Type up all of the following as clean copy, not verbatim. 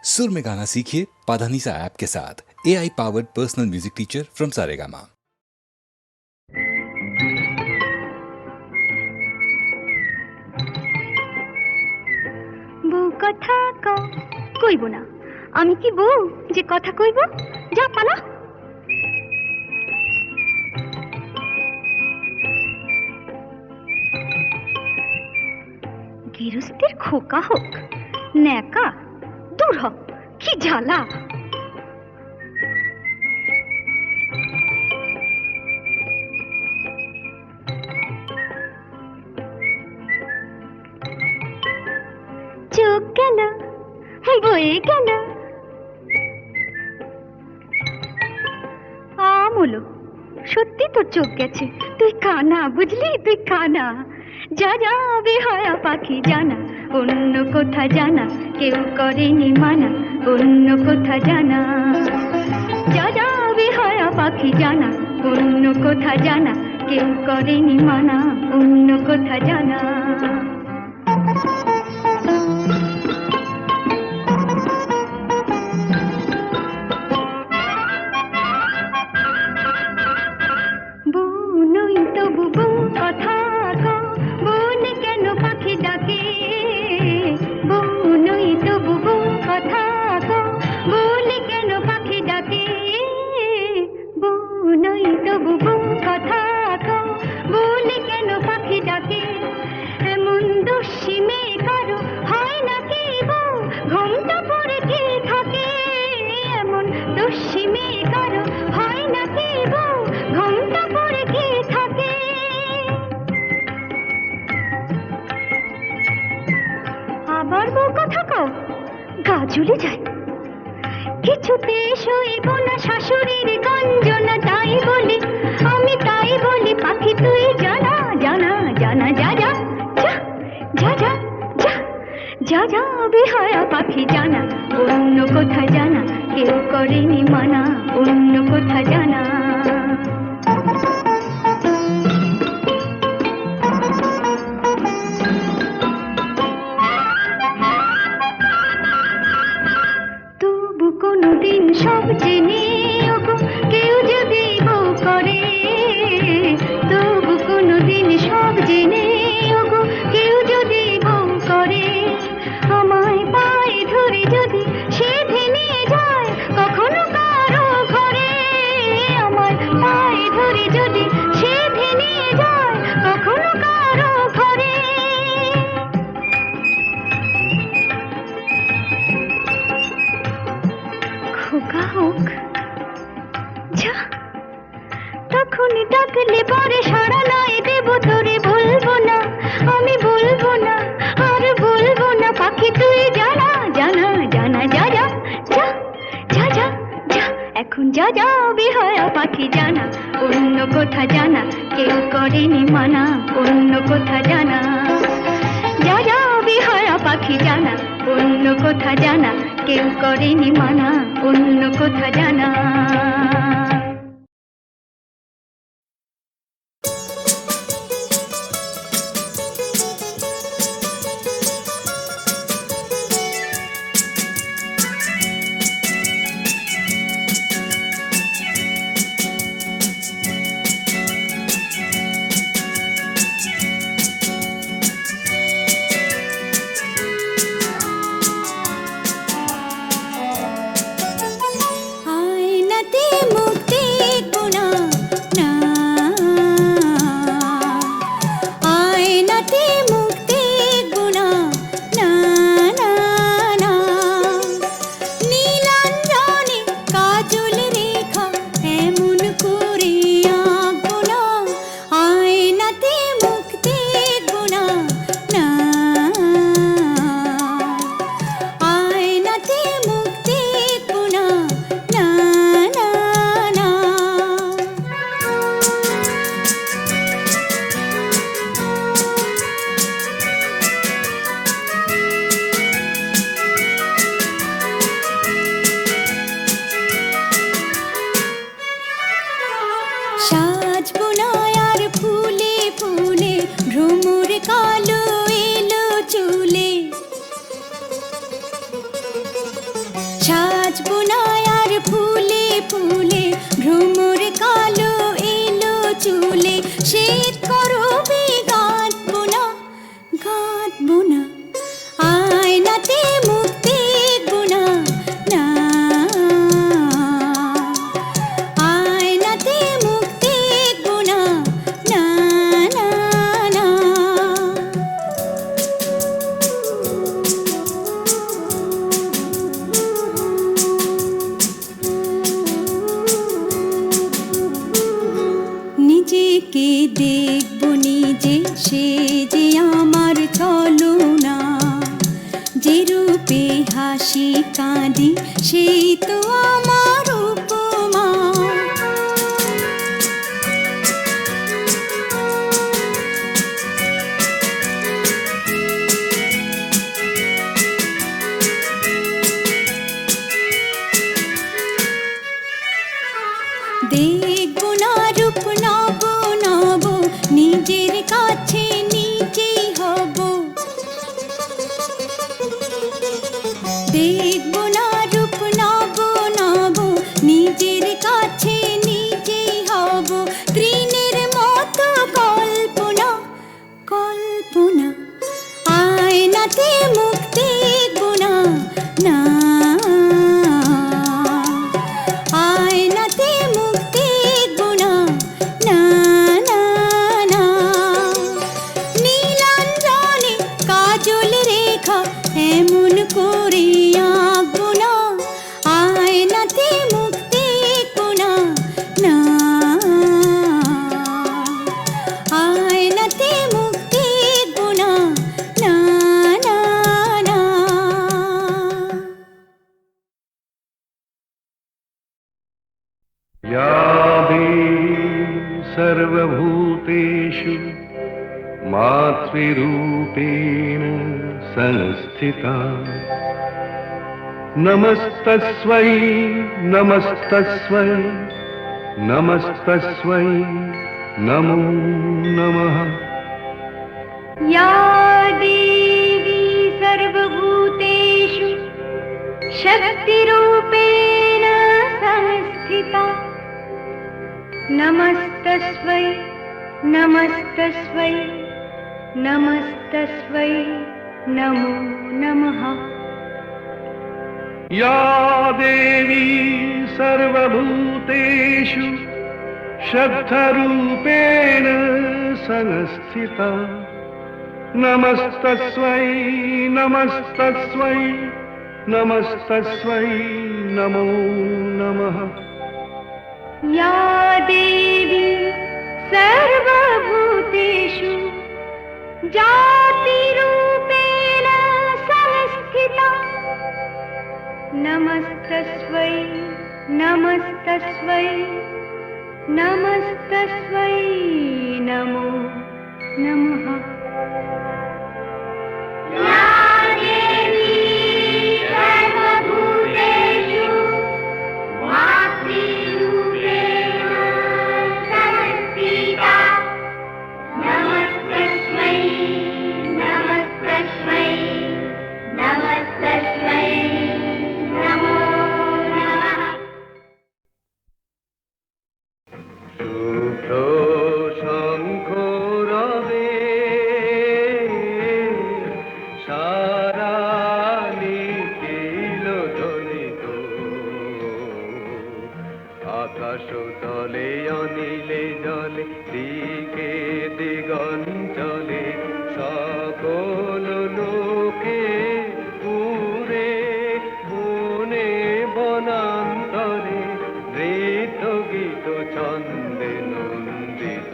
सुर में गाना सीखिए पाधानीसा ऐप के साथ। AI powered personal music teacher from Saregama. বউ কথা কইব না। আমি কি বউ যে কথা কইব? যা পালা। গৃহস্থের খোকা হোক ন্যাকা, দূর হ, কি জ্বালা। চোখ গেল বয়ে গেল আমলো, সত্যি তোর চোখ গেছে। তুই কানা, বুঝলি? তুই কানা। যা যা বেহায়া পাখি জানা, অন্য কোথা জানা কেউ করেনি মানা, অন্য কোথা জানা। যা যা বেহায়া পাখি জানা, অন্য কোথা জানা কেউ করেনি মানা, অন্য কোথা জানা। ঝুলে যায় কিছুতে সইব না শাশুড়ির গঞ্জনা, তাই বলি আমি, তাই বলি পাখি তুই জানা জানা জানা। যা যা যা যা যা যা যা যা বেহায়া পাখি জানা, অন্য কোথা জানা কেউ করেনি মানা, অন্য কোথা জানা। কোনদিন সব জেনে কেউ যদি বউ করে, তবু কোনদিন সব জেনে কেউ যদি বউ করে, আমায় পায়ে ধরে যদি সে ভেঙে যায় কখনো কারো ঘরে, আমায় পায়ে ধরে যদি সে ভেঙে যায় কখনো কারো ঘরে। খোকা হোক যা, তখন ডাকলে পরে সাড়া নাই দেব তোরে, বলবো না আমি, বলবো না আর বলবো না পাখি তুই জানা জানা জানা। যা যা যা যা যা যা এখন যা যা বেহায়া পাখি জানা, অন্য কোথা জানা কেউ করেনি মানা, অন্য কোথা জানা। যা যা বেহায়া পাখি জানা, অন্য কোথা জানা কেউ করেনি মানা, অন্য কোথা জানা। আয়নাতে মুখ সাজবো না আর ফুলে ফুলে ভ্রমর কালো এলো চুলে শীত করবে গাঁথবো না গাঁথবো না আয়নাতে মুখ দেখবো না না আয়নাতে মুখ দেখবো না না না না নিজেকে দেখবো নিজে সে যে আমার ছলনা যে রূপে হাসি কাঁদি সেই তো আমার উপমা দেখবো না রূপ নব নব নিজের কাছে নিজেই হব দেখবো না রূপ নব নব নিজের কাছে নিজেই হব তৃণের মতো কল্পনা কল্পনা আয়নাতে মুখ দেখবো না না আয়নাতে মুখ দেখবো না না না না নীলাঞ্জনে কাজল রেখা এমন করে আঁকবো না আয়নাতে মুখ দেখবো না না আয়নাতে মুখ দেখবো না না না না या देवी सर्वभूतेषु मातृरूपेण संस्थिता नमस्तस्मै नमस्तस्मै नमस्तस्मै नमो नमः या देवी सर्वभूतेषु शक्तिरूपेण संस्थिता नमस्तस्मै नमस्तस्मै नमस्तस्मै नमो नमः या देवी सर्वभूतेषु शक्तिरूपेण संस्थिता नमस्तस्मै नमस्तस्मै नमस्तस्मै नमो नमः या देवी सर्वभूतेषु जातिरूपेण संस्थिता नमस्तस्मै नमस्तस्मै नमस्तस्मै नमो नमः या देवी सर्वभूतेषु मातृरूपेण संस्थिता नमस्तस्मै नमस्तस्मै नमस्तस्मै नमो नमः শুভ্র শঙ্খ রবে সারা নিখিল ধ্বনিত আকাশ তলে অনিলে জলে দিকে দিগঞ্চলে সকল লোকে পুরে বনে বনান্তরে নৃত্য গীত ছন্দে নন্দিত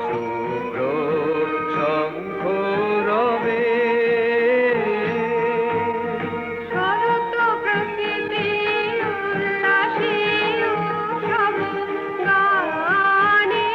শুভ্র শঙ্খ রবে শরৎ প্রকৃতি উল্লাসে উৎসব গানে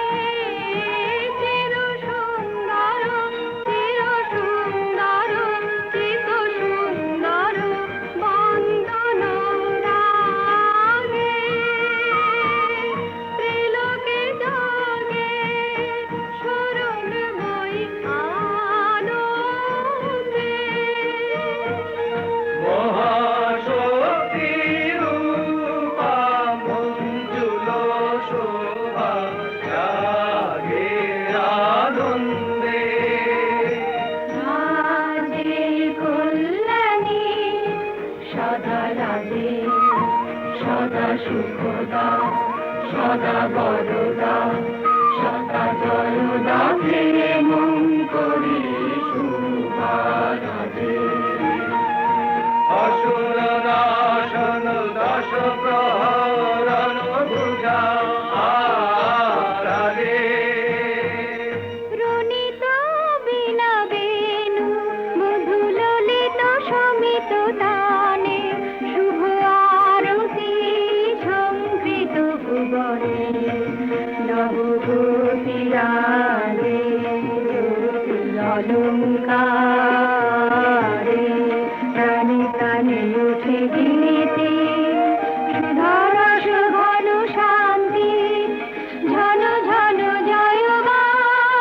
রাধা রাধে সদা সুখদা সদা বরদা সদা জয়দা ফিরে মন করি শুভা রাধে অসুর নাশন দশ প্রহরণ ভুজা আরাধে রণিত বীণা বেণু মধু ললিত সমিত তানে শুভ আরতি সংকৃত ভুবনে নবগোপীরাজে অলঙ্কারে প্রাণে প্রাণে উঠে গীতি সুধারস ঘন শান্তি ঝন ঝন জয়বাণী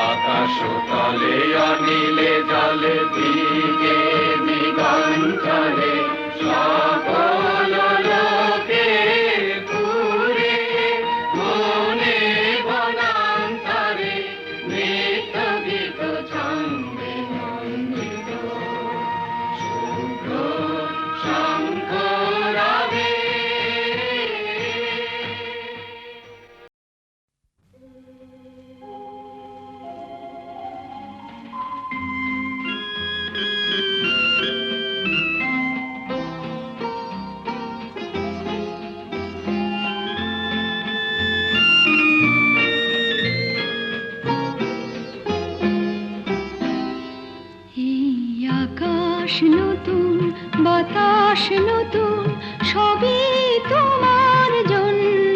আকাশ তলে অনিলে জলে দিকে দিগঞ্চলে সকল লোকে পুরে মনে বনান্তরে নৃত্য গীত ছন্দে নন্দিত শুভ্র শঙ্খ রাধে এই আকাশ নতুন বাতাস নতুন সবই তোমার জন্য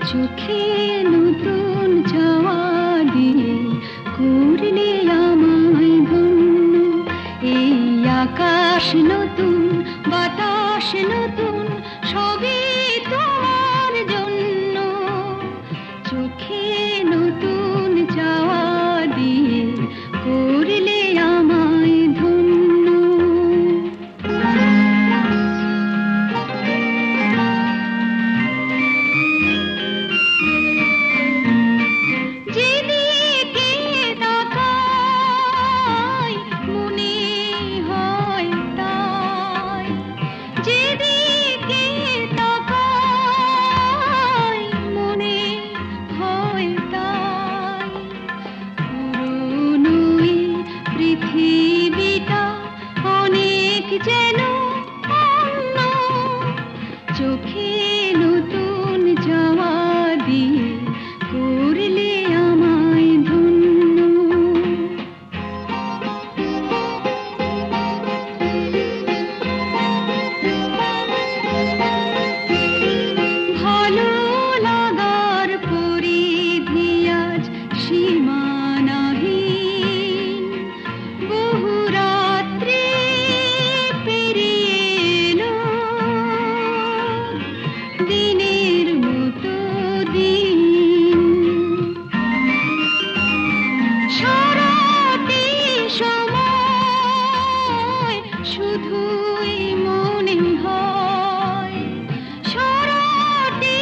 চোখে নতুন চাওয়া দিয়ে করলে আমায় ধন্য এই আকাশ নতুন বাতাস নতুন সবই তোমার জন্য চোখে নতুন চাওয়া দিয়ে করলে আমায় ধন্য যেদিকে তাকাই মনে হয় তাই যেদিকে তাকাই মনে হয় তাই পুরনো এই পৃথিবীটা অনেক যেন অন্য চোখে নতুন যাওয়া দিয়ে করলে আমায় ধন্য ভালো লাগার পরিধি আজ সীমানাহীন বহু রাত্রে পেরিয়ে এলো দিনের মতো দিন সারাটি সময় শুধুই মনে হয় সারাটি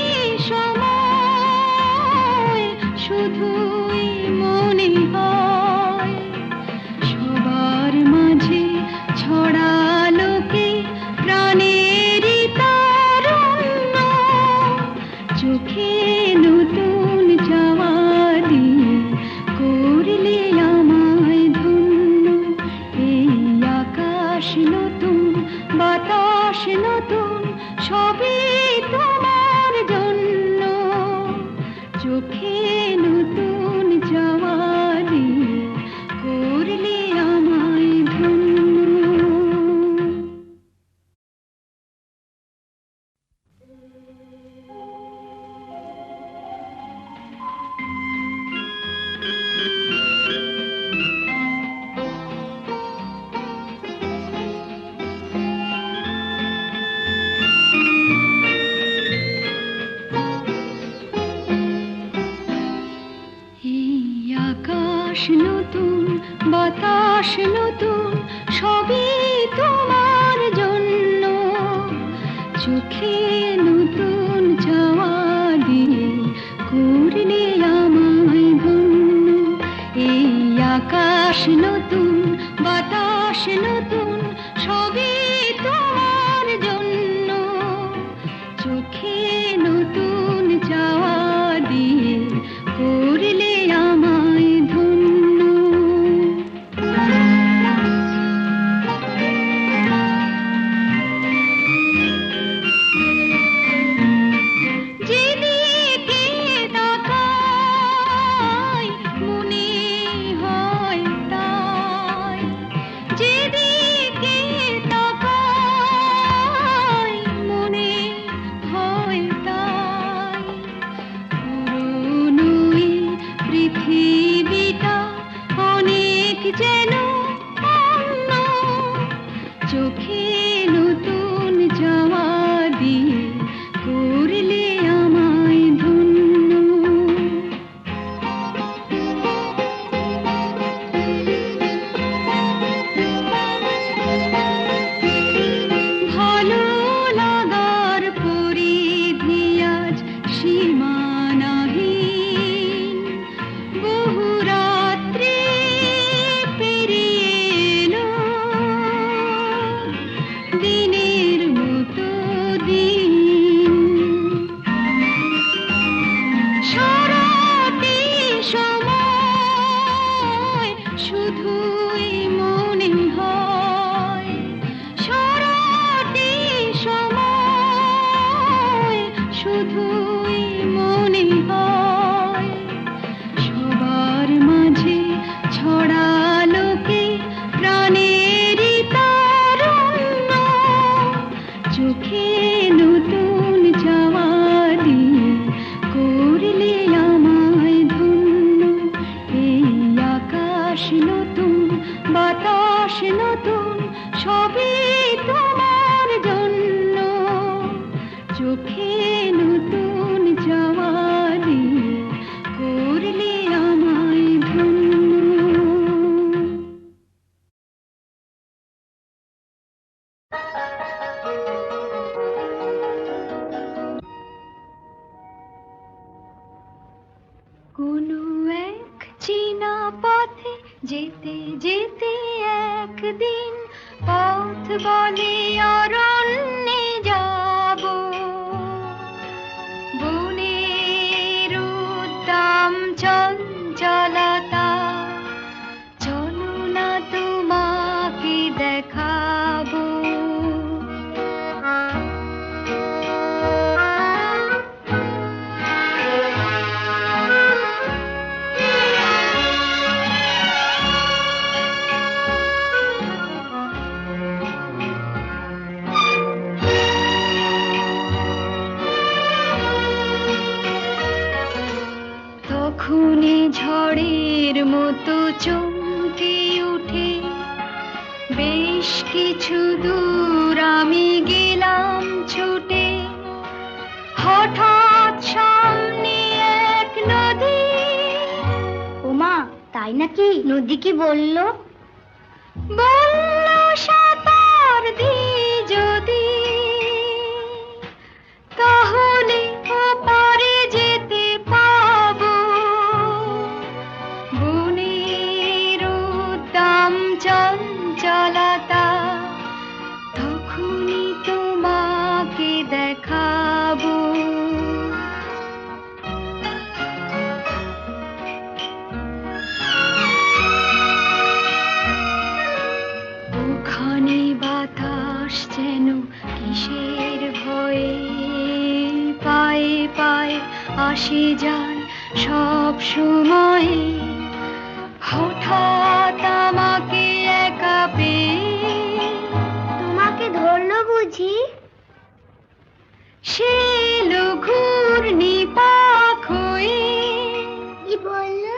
সময় শুধুই মনে হয় সবার মাঝে ছড়ালোকে প্রাণেরই তারুণ্য চোখে নতুন চাওয়া দিয়ে করলে আমায় ধন্য এই আকাশ নতুন বাতাস নতুন সবই তোমার জন্য চোখে নতুন চাওয়া দিয়ে করলে আমায় ধন্য নতুন সবই তোমার জন্য চোখে নতুন চাওয়া দিয়ে করলে আমায় ধন্য যেদিকে তাকাই মনে হয় তাই যেদিকে তাকাই মনে হয় তাই পুরনো এই পৃথিবীটা অনেক যেন অন্য চোখে নতুন চাওয়া দিয়ে করলে আমায় ধন্য ভালো লাগার পরিধি আজ সীমানাহীন বহু রাত্রি পেরিয়ে এলো দিনের মতো দিন সারাটি সময় শুধুই মনে হয় সারাটি সময় শুধুই মনে হয় সবার মাঝে ছড়ালো কে প্রাণেরই তারুণ্য চোখে নতুন চাওয়া দিয়ে করলে আমায় ধন্য এই আকাশ নতুন বাতাস নতুন সবই তোমার জন্য চোখে নতুন চাওয়া দিয়ে করলে আমায় ধন্য কোনো এক চীনা পথে যেতে যেতে একদিন পথ বলে অরণ্যে যাব বনের উদ্দাম চঞ্চলতা চলো না তোমাকে দেখাবো তখনই ঝড়ের মতো চমকে উঠে বেশ কিছু দূর আমি গেলাম ছুটে হঠাৎ সামনে এক নদী ওমা তাই নাকি? নদী কি বললো? বলল সাঁতার দি যদি তাহলে ওপারে যেতে পাবো বনের উদ্দাম চঞ্চলতা তখনই তোমাকে দেখাবো ওখানে বাতাস যেন কিসের ভয়ে পায়ে পায়ে আসে যায় সব সময় হঠাৎ আমাকে একা পেয়ে তোমাকে ধরলো বুঝি? সে ঘূর্ণি পাখ হয়ে কি বললো?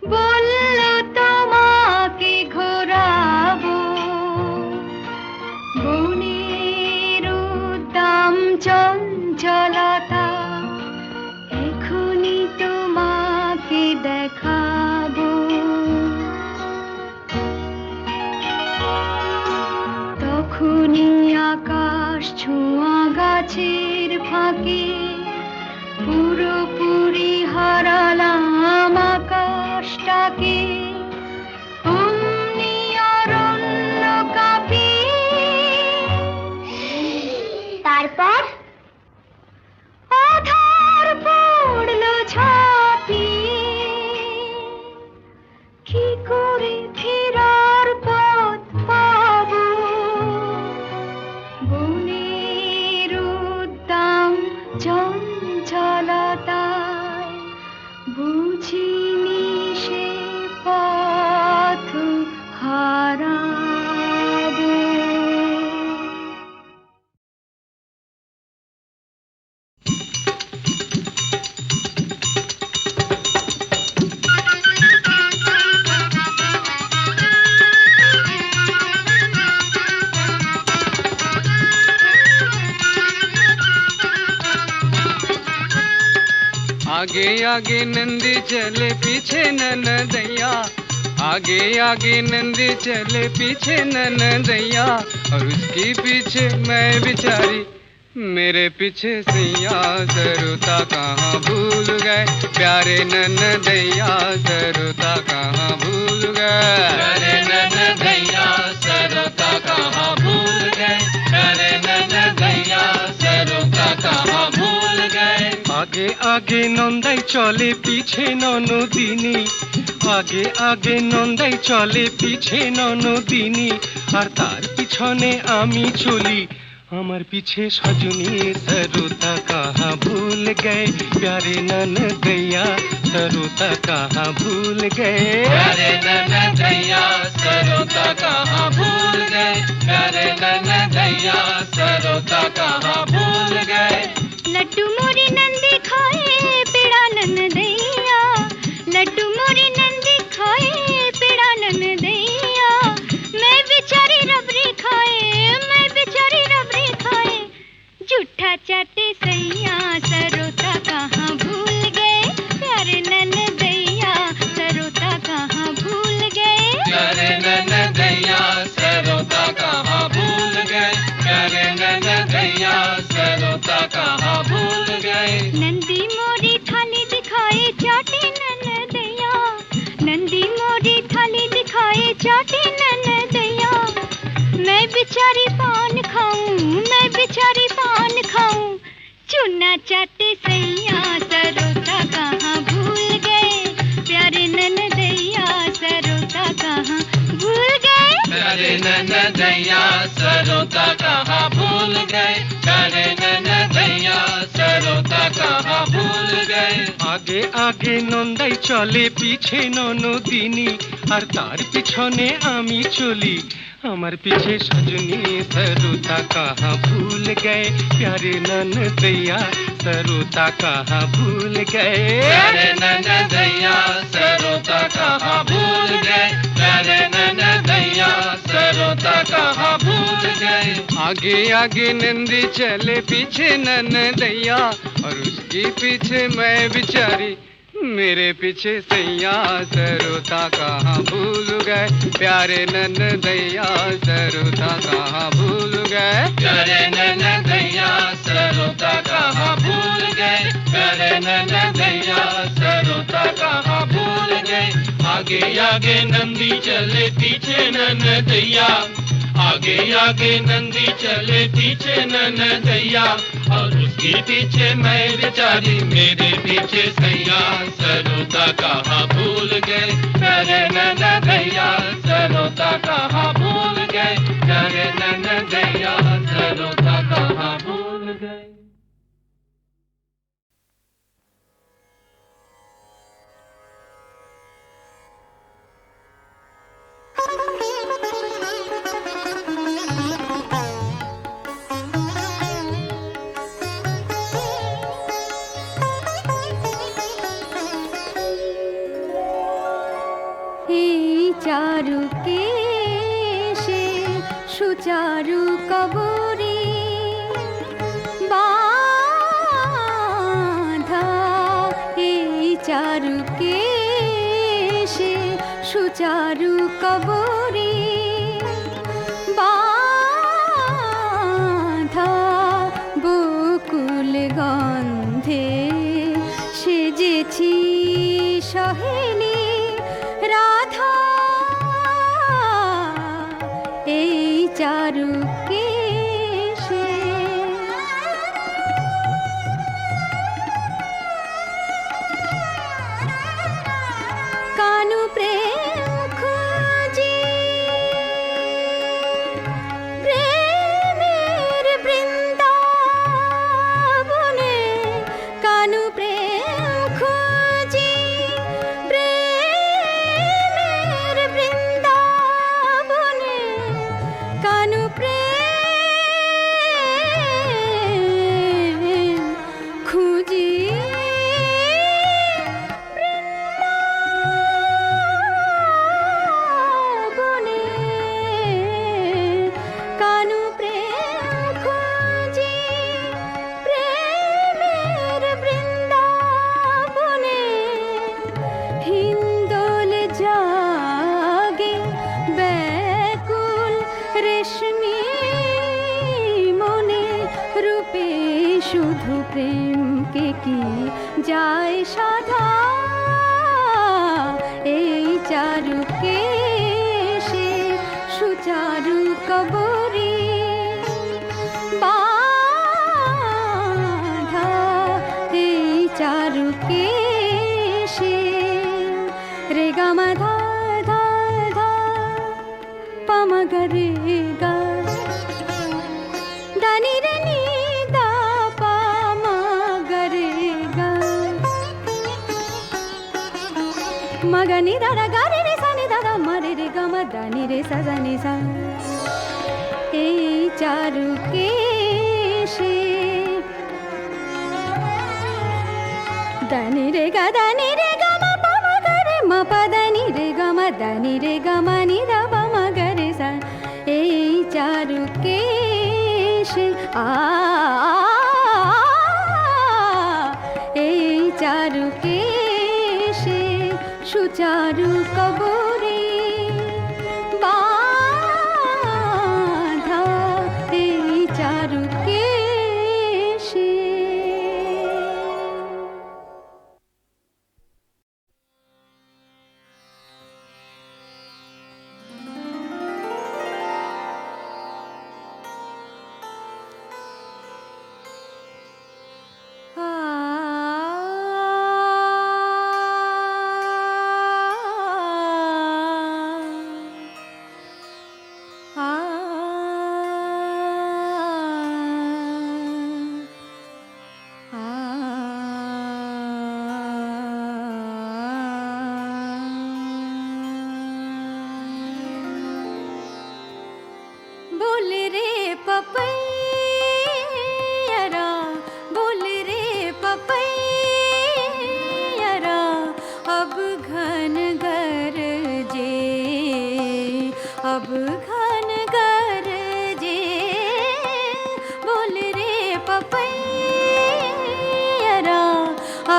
বলল তোমাকে ঘোরাবো বনের উদ্দাম চঞ্চলতা এখনই তোমাকে দেখাবো তখনই আকাশ ছোঁয়া গাছের ফাঁকে পুরোপুরি হারালাম আকাশটাকে অমনি অরণ্য आगे आगे नंदी चले पीछे ननदैया, आगे आगे नंदी चले पीछे ननदैया, और उसके पीछे मैं बिचारी, मेरे पीछे सैया। सरुता कहाँ भूल गए प्यारे ननदैया, सरुता कहाँ भूल गए प्यारे ननदैया, सरुता कहाँ भूल गए, प्यारे ननदैया, सरुता कहाँ भूल गए। आगे आगे नंदाई चले पीछे ननदिनी, आगे आगे नंदाई चले पीछे ननदिनी, আর তার পিছনে আমি চলি, আমার পিছে সজনী। सरुता कहाँ भूल गए प्यारे ननदैया, सरुता कहाँ भूल गए, प्यारे ननदैया, सरुता कहाँ भूल गए, प्यारे ननदैया, सरुता कहाँ भूल गए। लड्डू मोरी नंदी खाए पेड़ा ननदैया, लड्डू मोरी नंदी खाए पेड़ा ननदैया, मैं बेचारी रबड़ी खाए, मैं बेचारी रबड़ी खाए, जूठा चाटे सैया। सरुता कहाँ भूल गए प्यारे ननदैया, सरुता कहाँ भूल गए, प्यारे ननदैया, सरुता कहाँ भूल गए, प्यारे ननदैया, सरुता कहाँ भूल गए। नंदी मोरी थाली दिखाए चाटे ननदैया, नंदी मोरी थाली दिखाए चाटे ननदैया, मैं बेचारी पान खाऊं, मैं बेचारी पान खाऊं, चूना चाटे सैया। सरुता कहाँ भूल गए प्यारे ननदैया, सरुता कहाँ भूल गए, प्यारे ननदैया, सरुता कहाँ भूल गए, प्यारे ननदैया, सरुता कहाँ भूल गए। আগে আগে নন্দাই চলে পিছে ননদিনী, আর তার পিছনে আমি চলি, আমার পিছে সজনী। सरुता कहाँ भूल गए प्यारे ननदैया, सरुता कहाँ भूल गए, प्यारे ननदैया, सरुता कहाँ भूल गए, प्यारे ननदैया, सरुता कहाँ भूल गए। आगे आगे नंदी चले पीछे ननदैया, और उसके पीछे मैं बिचारी, मेरे पीछे सैया। सरुता कहाँ भूल गए प्यारे ननदैया, सरुता कहाँ भूल गए, प्यारे ननदैया, सरुता कहाँ भूल गए, प्यारे ननदैया, सरुता कहाँ भूल गए। आगे आगे नंदी चले पीछे ननदैया, आगे आगे नंदी चले पीछे ननदैया, और उसके पीछे मैं बेचारी, मेरे पीछे सैया। सरुता कहाँ भूल गए प्यारे ननदैया, सरुता कहाँ भूल गए, प्यारे ननदैया, सरुता कहाँ भूल गए। চারু কেশে সুচারু কবরী বাঁধা, এই চারু কেশে সুচারু কবরী বাঁধা, বকুল গন্ধে সেজেছি সহেলি রাধা, এই চারু কেশে। কানু প্রেম খুঁজি প্রেমের বৃন্দাবনে, কানু প্রেম খুঁজি প্রেমের বৃন্দাবনে, কানু প্রেম খুঁজি বৃন্দাবনে, কানু প্রেম খুঁজি প্রেমের বৃন্দাবনে। থেকে কি যায় সাধা এই চারুকে সে সুচারু কবরী বাধা এই চারুকে সে রে গা মা ধা ধা ধা পা মা গা রে গা দানি রে নি দা পা মা গা রে গা মা গা নি দা রা গা রে রে সা নি দা দা মা রে রে গা মা দা নি রে সা সা নি সা এই চারুকে সে দানি রে গা মা পা মা গা রে মা পা দানি রে গা মা দানি রে গা মা নি দা পা মা গা রে সা এই চারুকে সে এই চারুকে সে সুচারু কবরী বাধা এই চারুকে সে बोल रे पपैया बोल रे पपैया अब घन गरजे अब घन गरजे बोल रे पपैया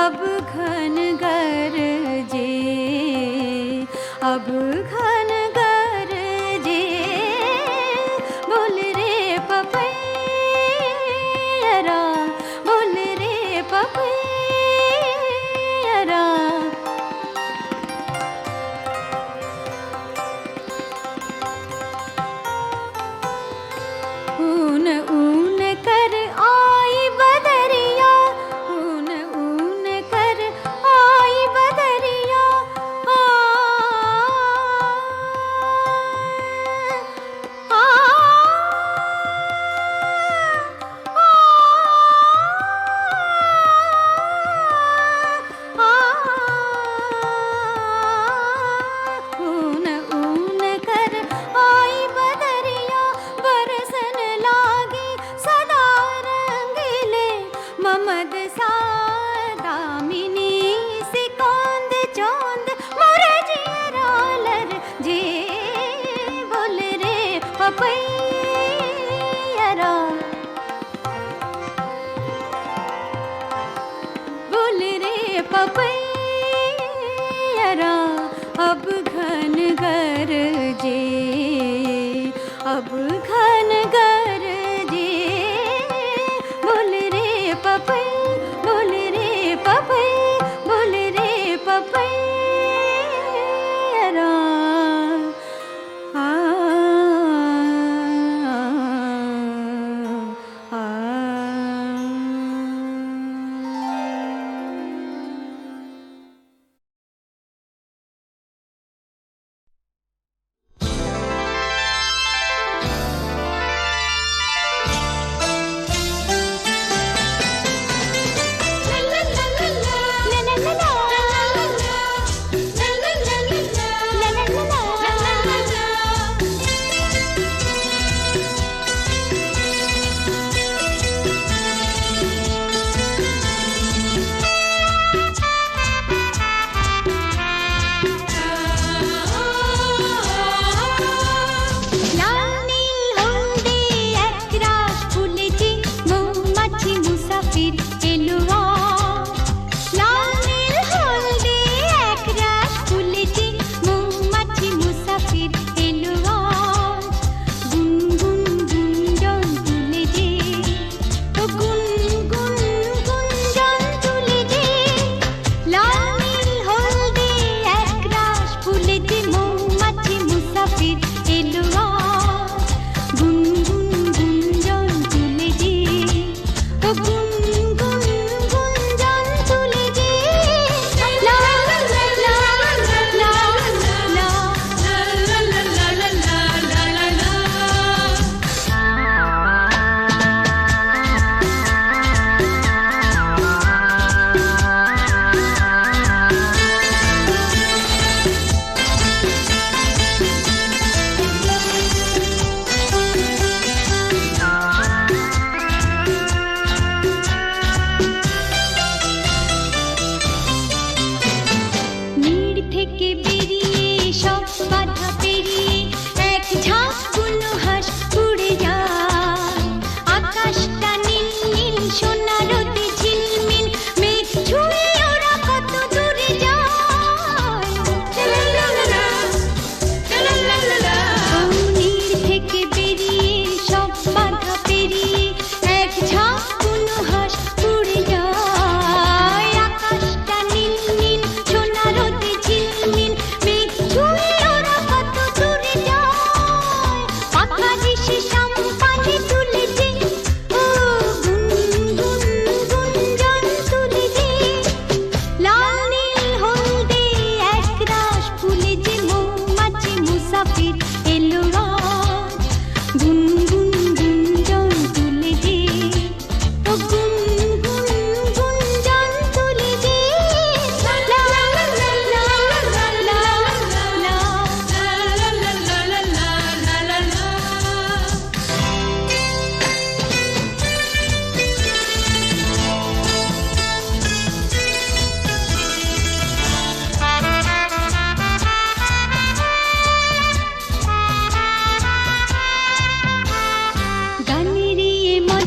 अब घन गरजे अब घन गरजे बोल रे पपैया बोल रे पपैया ऊन ऊन कर आई बदरिया ऊन ऊन कर आई बदरिया आ आ ऊन ऊन कर आई बदरिया बरसन लागी सदा रंगीले ममद सा दामिनी सिकोंद चोंद मोरे जियरालर जे बोल रे पपैया बोल रे पपैया अब घन गरजे अब घन गरजे बोल रे पपै बोल रे पपै बोल रे पपैया आ आ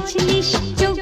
বাছলিস চোখ